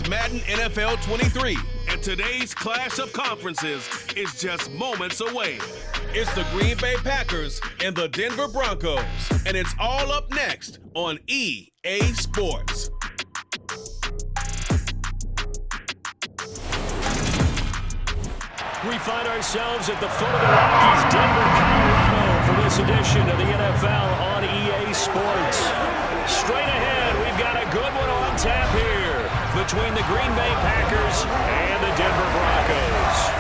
Madden NFL 23, and today's clash of conferences is just moments away. It's the Green Bay Packers and the Denver Broncos, and it's all up next on EA Sports. We find ourselves at the foot of the Rockies, Denver, Colorado, for this edition of the NFL on EA Sports. Straight ahead, we've got a good one on tap here between the Green Bay Packers and the Denver Broncos.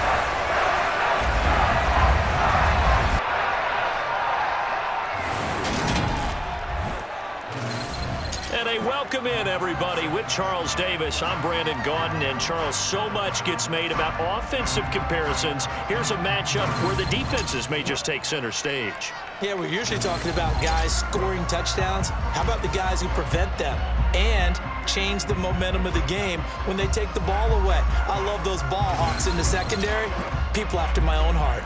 Welcome in, everybody, with Charles Davis. I'm Brandon Gaudin, and Charles, so much gets made about offensive comparisons. Here's a matchup where the defenses may just take center stage. Yeah, we're usually talking about guys scoring touchdowns. How about the guys who prevent them and change the momentum of the game when they take the ball away? I love those ball hawks in the secondary. People after my own heart.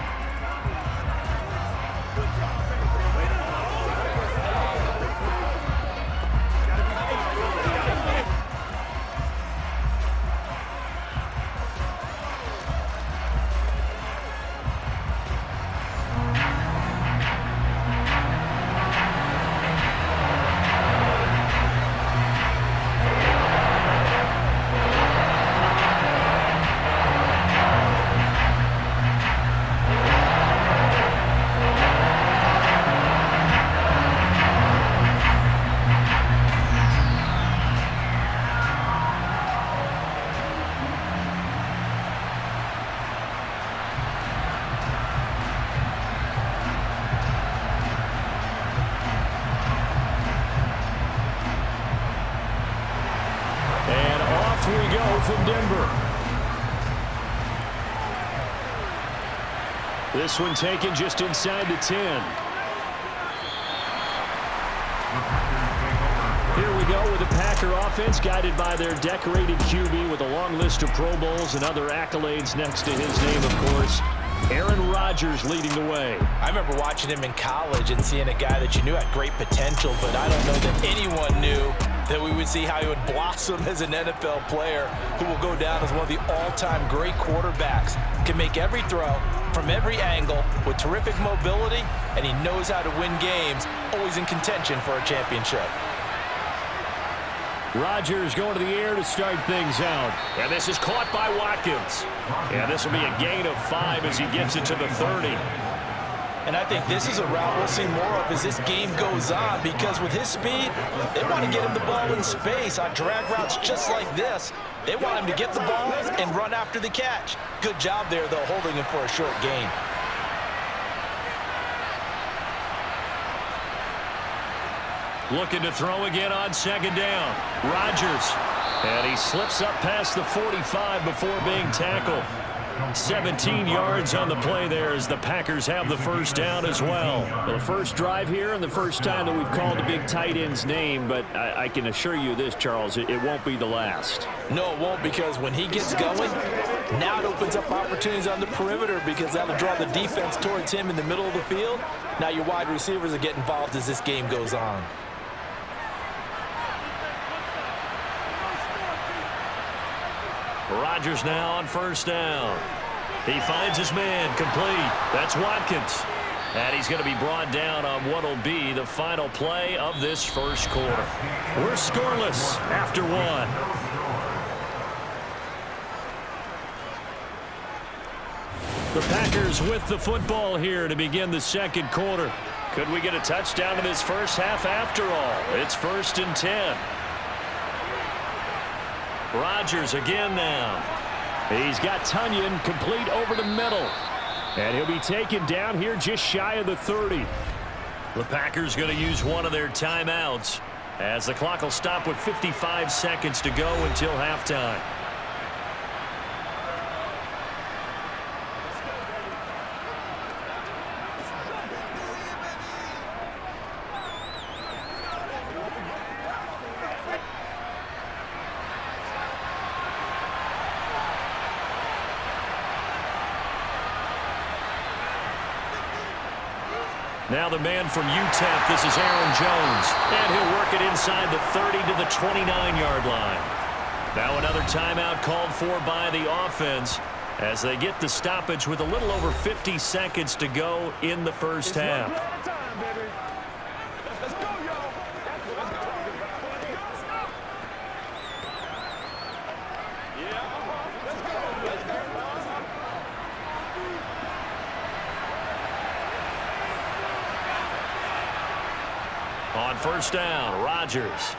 From Denver. This one taken just inside the 10. Here we go with the Packer offense guided by their decorated QB with a long list of Pro Bowls and other accolades next to his name, of course. Aaron Rodgers leading the way. I remember watching him in college and seeing a guy that you knew had great potential, but I don't know that anyone knew that we would see how he would blossom as an NFL player who will go down as one of the all-time great quarterbacks. Can make every throw from every angle with terrific mobility, and he knows how to win games, always in contention for a championship. Rodgers going to the air to start things out. And this is caught by Watkins. And this will be a gain of 5 as he gets it to the 30. And I think this is a route we'll see more of as this game goes on, because with his speed, they want to get him the ball in space on drag routes just like this. They want him to get the ball and run after the catch. Good job there, though, holding him for a short gain. Looking to throw again on second down. Rodgers. And he slips up past the 45 before being tackled. 17 yards on the play there as the Packers have the first down as well. The first drive here and the first time that we've called the big tight end's name, but I can assure you this, Charles, it won't be the last. No, it won't, because when he gets going, now it opens up opportunities on the perimeter, because that'll draw the defense towards him in the middle of the field. Now your wide receivers will get involved as this game goes on. Rodgers now on first down. He finds his man, complete. That's Watkins. And he's going to be brought down on what will be the final play of this first quarter. We're scoreless after one. The Packers with the football here to begin the second quarter. Could we get a touchdown in this first half after all? It's 1st and 10. Rodgers again now. He's got Tunyon complete over the middle. And he'll be taken down here just shy of the 30. The Packers going to use one of their timeouts as the clock will stop with 55 seconds to go until halftime. Now the man from UTEP, this is Aaron Jones. And he'll work it inside the 30 to the 29-yard line. Now another timeout called for by the offense as they get the stoppage with a little over 50 seconds to go in the first half. On first down, Rodgers.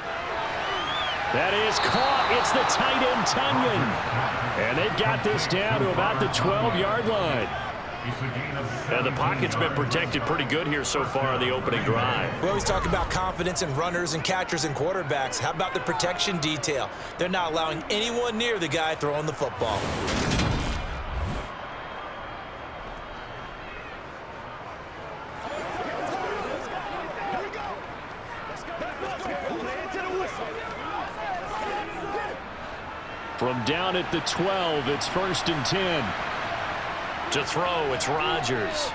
That is caught. It's the tight end, Tunyon. And they've got this down to about the 12-yard line. And the pocket's been protected pretty good here so far on the opening drive. We always talk about confidence in runners and catchers and quarterbacks. How about the protection detail? They're not allowing anyone near the guy throwing the football. From down at the 12, it's 1st and 10. To throw, it's Rodgers.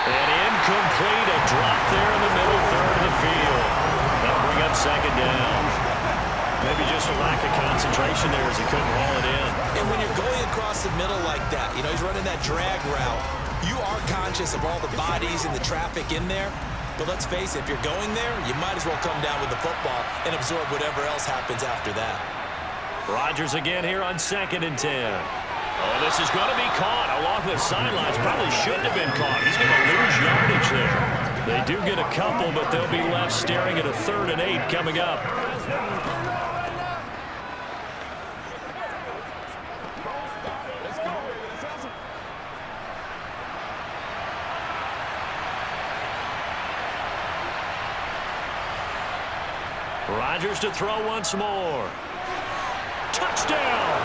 And incomplete, a drop there in the middle third of the field. That'll bring up 2nd down. Maybe just a lack of concentration there as he couldn't haul it in. And when you're going across the middle like that, you know, he's running that drag route, you are conscious of all the bodies and the traffic in there. But let's face it, if you're going there, you might as well come down with the football and absorb whatever else happens after that. Rodgers again here on 2nd and 10. Oh, this is going to be caught along the sidelines. Probably shouldn't have been caught. He's going to lose yardage there. They do get a couple, but they'll be left staring at a 3rd and 8 coming up. Rodgers to throw once more. Touchdown!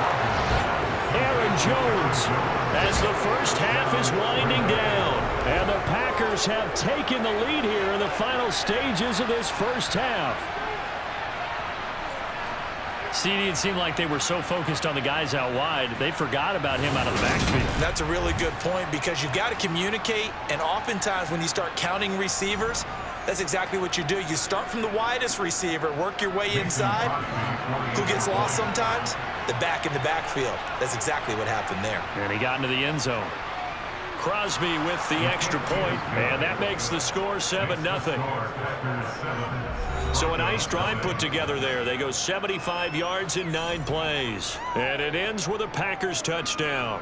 Aaron Jones as the first half is winding down. And the Packers have taken the lead here in the final stages of this first half. CD, it seemed like they were so focused on the guys out wide, they forgot about him out of the backfield. That's a really good point because you've got to communicate, and oftentimes when you start counting receivers, that's exactly what you do. You start from the widest receiver, work your way inside. Who gets lost sometimes? The back in the backfield. That's exactly what happened there. And he got into the end zone. Crosby with the extra point, and that makes the score 7-0. So a nice drive put together there. They go 75 yards in 9 plays. And it ends with a Packers touchdown.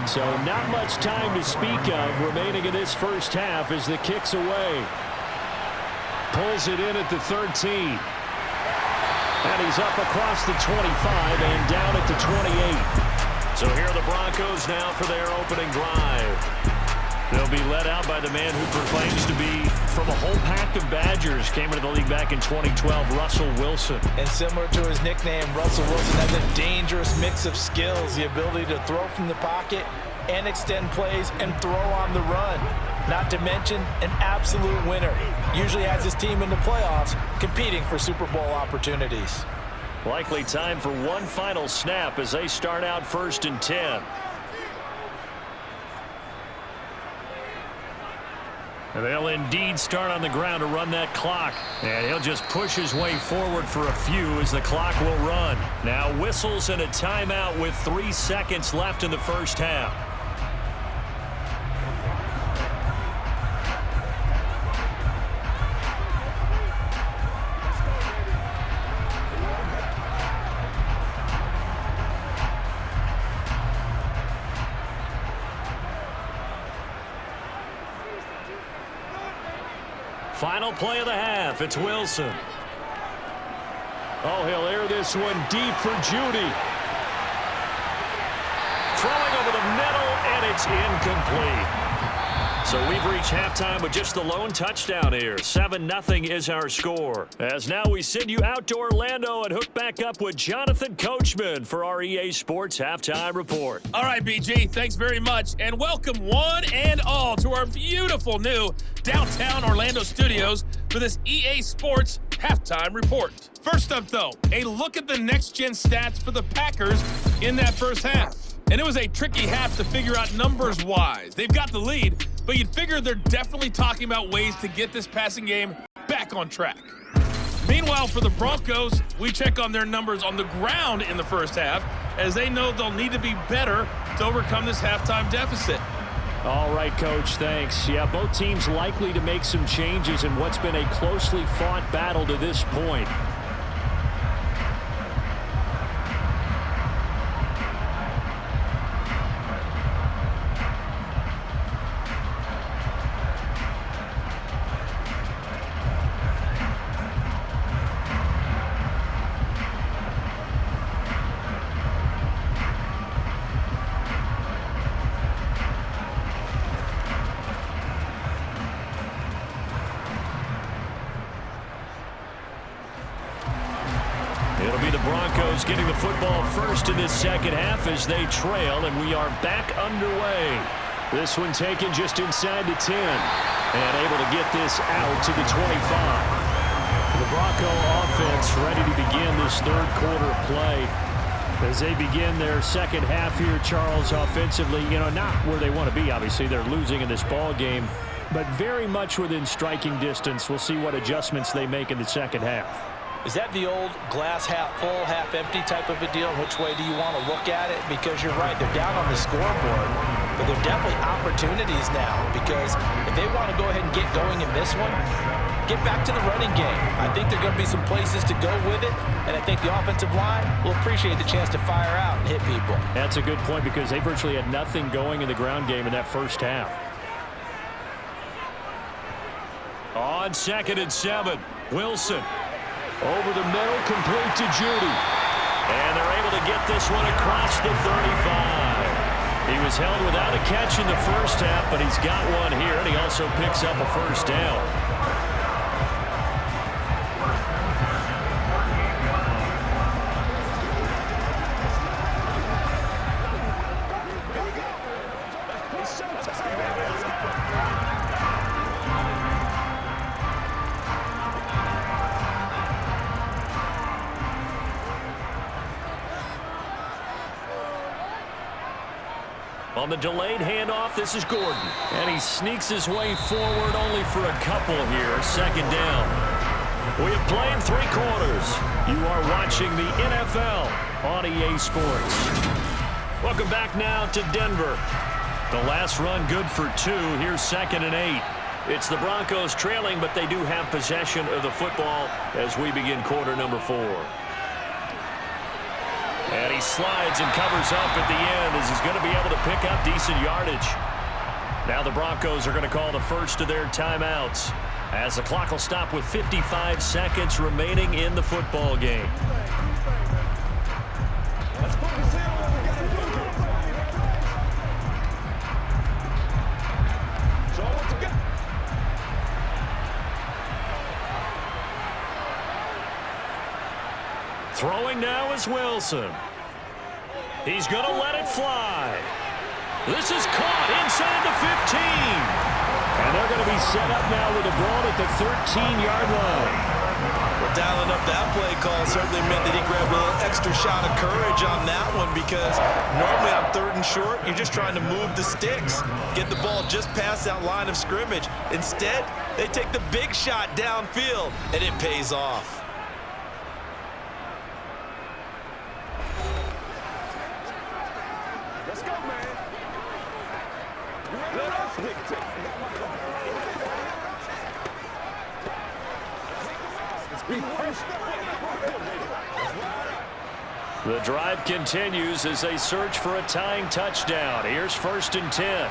So not much time to speak of remaining in this first half as the kick's away. Pulls it in at the 13. And he's up across the 25 and down at the 28. So here are the Broncos now for their opening drive. They'll be led out by the man who proclaims to be from a whole pack of Badgers. Came into the league back in 2012, Russell Wilson. And similar to his nickname, Russell Wilson has a dangerous mix of skills. The ability to throw from the pocket and extend plays and throw on the run. Not to mention an absolute winner. Usually has his team in the playoffs competing for Super Bowl opportunities. Likely time for one final snap as they start out 1st and 10. And they'll indeed start on the ground to run that clock. And he'll just push his way forward for a few as the clock will run. Now whistles and a timeout with 3 seconds left in the first half. Final play of the half. It's Wilson. Oh, he'll air this one deep for Judy. Throwing over the middle, and it's incomplete. So we've reached halftime with just the lone touchdown here. 7-0 is our score. As now we send you out to Orlando and hook back up with Jonathan Coachman for our EA Sports Halftime Report. All right, BG, thanks very much. And welcome one and all to our beautiful new downtown Orlando studios for this EA Sports Halftime Report. First up, though, a look at the next-gen stats for the Packers in that first half. And it was a tricky half to figure out numbers-wise. They've got the lead, but you'd figure they're definitely talking about ways to get this passing game back on track. Meanwhile, for the Broncos, we check on their numbers on the ground in the first half, as they know they'll need to be better to overcome this halftime deficit. All right, Coach, thanks. Yeah, both teams likely to make some changes in what's been a closely fought battle to this point. It'll be the Broncos getting the football first in this second half as they trail, and we are back underway. This one taken just inside the 10, and able to get this out to the 25. The Bronco offense ready to begin this third quarter of play as they begin their second half here, Charles, offensively. You know, not where they want to be, obviously. They're losing in this ball game, but very much within striking distance. We'll see what adjustments they make in the second half. Is that the old glass half full, half empty type of a deal? Which way do you want to look at it? Because you're right, they're down on the scoreboard, but they're definitely opportunities now, because if they want to go ahead and get going in this one, get back to the running game. I think there are going to be some places to go with it, and I think the offensive line will appreciate the chance to fire out and hit people. That's a good point, because they virtually had nothing going in the ground game in that first half. On 2nd and 7, Wilson. Over the middle, complete to Judy. And they're able to get this one across the 35. He was held without a catch in the first half, but he's got one here, and he also picks up a first down. On the delayed handoff, this is Gordon. And he sneaks his way forward only for a couple here. Second down. We have played 3 quarters. You are watching the NFL on EA Sports. Welcome back now to Denver. The last run good for 2. Here's 2nd and 8. It's the Broncos trailing, but they do have possession of the football as we begin quarter number 4. And he slides and covers up at the end as he's going to be able to pick up decent yardage. Now the Broncos are going to call the first of their timeouts as the clock will stop with 55 seconds remaining in the football game. Throwing now is Wilson. He's going to let it fly. This is caught inside the 15. And they're going to be set up now with the ball at the 13-yard line. Well, dialing up that play call certainly meant that he grabbed a little extra shot of courage on that one, because normally on 3rd and short, you're just trying to move the sticks, get the ball just past that line of scrimmage. Instead, they take the big shot downfield, and it pays off. Let's go, man. Let us dictate. The drive continues as they search for a tying touchdown. Here's 1st and 10.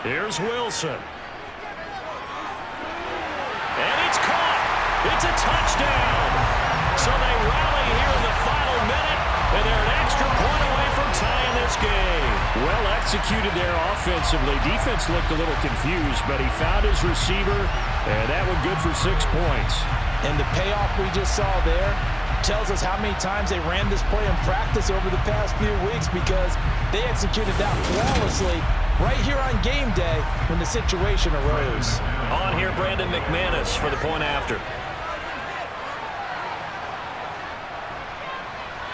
Here's Wilson. And it's caught. It's a touchdown. So they rally here in the final minute, and they're an extra point away from tying this game. Well executed there offensively. Defense looked a little confused, but he found his receiver, and that one good for 6 points. And the payoff we just saw there tells us how many times they ran this play in practice over the past few weeks, because they executed that flawlessly right here on game day when the situation arose. On here, Brandon McManus for the point after.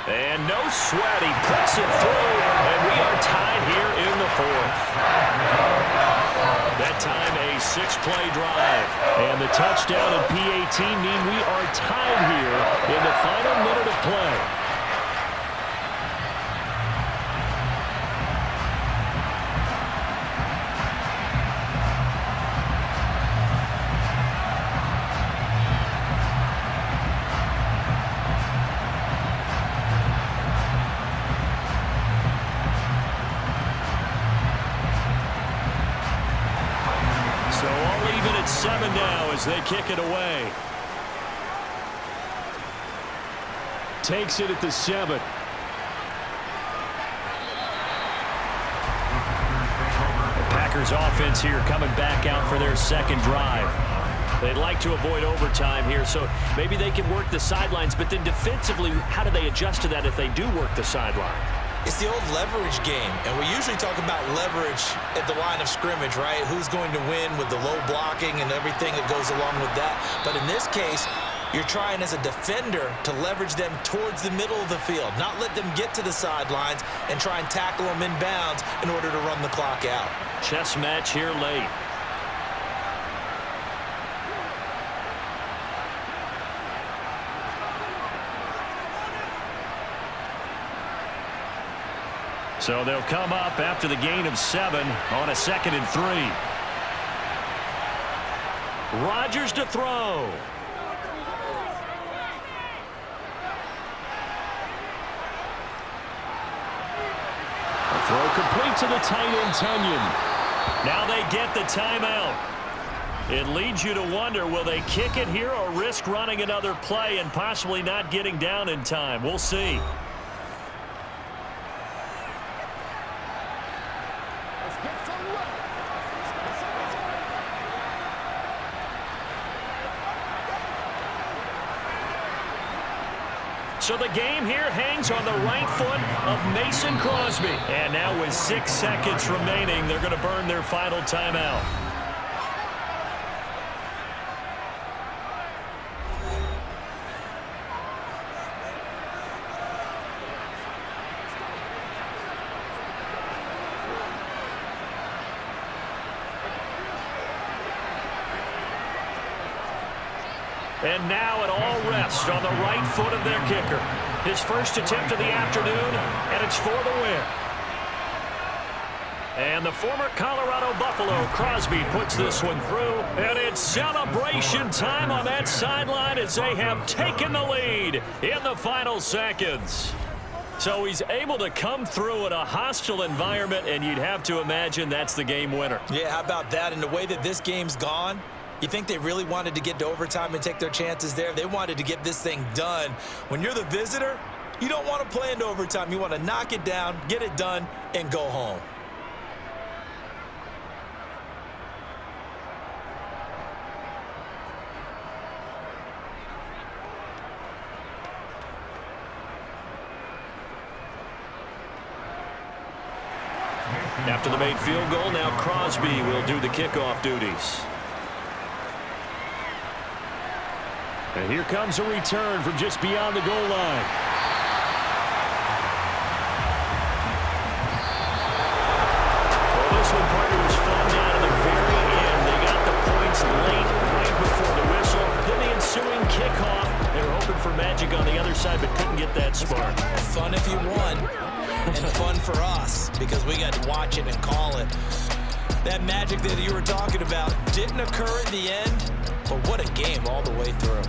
And no sweat, he puts it through, and we are tied here in the 4th. That time a 6-play drive, and the touchdown and PAT mean we are tied here in the final minute of play. So all even at 7 now as they kick it away. Takes it at the 7. The Packers offense here coming back out for their second drive. They'd like to avoid overtime here, so maybe they can work the sidelines, but then defensively, how do they adjust to that if they do work the sideline? It's the old leverage game, and we usually talk about leverage at the line of scrimmage, right? Who's going to win with the low blocking and everything that goes along with that. But in this case, you're trying as a defender to leverage them towards the middle of the field, not let them get to the sidelines and try and tackle them in bounds in order to run the clock out. Chess match here late. So they'll come up after the gain of 7 on a 2nd and 3. Rodgers to throw. A throw complete to the tight end, Tunyon. Now they get the timeout. It leads you to wonder, will they kick it here or risk running another play and possibly not getting down in time? We'll see. So the game here hangs on the right foot of Mason Crosby. And now with 6 seconds remaining, they're going to burn their final timeout. And now it all rests on the right foot of their kicker. His first attempt of the afternoon, and it's for the win. And the former Colorado Buffalo, Crosby, puts this one through. And it's celebration time on that sideline as they have taken the lead in the final seconds. So he's able to come through in a hostile environment, and you'd have to imagine that's the game winner. Yeah, how about that? And the way that this game's gone, you think they really wanted to get to overtime and take their chances there? They wanted to get this thing done. When you're the visitor, you don't want to play into overtime. You want to knock it down, get it done, and go home. After the made field goal, now Crosby will do the kickoff duties. And here comes a return from just beyond the goal line. Well, this one, partner, was fun down to the very end. They got the points late, right before the whistle. Then the ensuing kickoff. They were hoping for magic on the other side, but couldn't get that spark. Fun if you won, and fun for us because we got to watch it and call it. That magic that you were talking about didn't occur at the end. But what a game all the way through.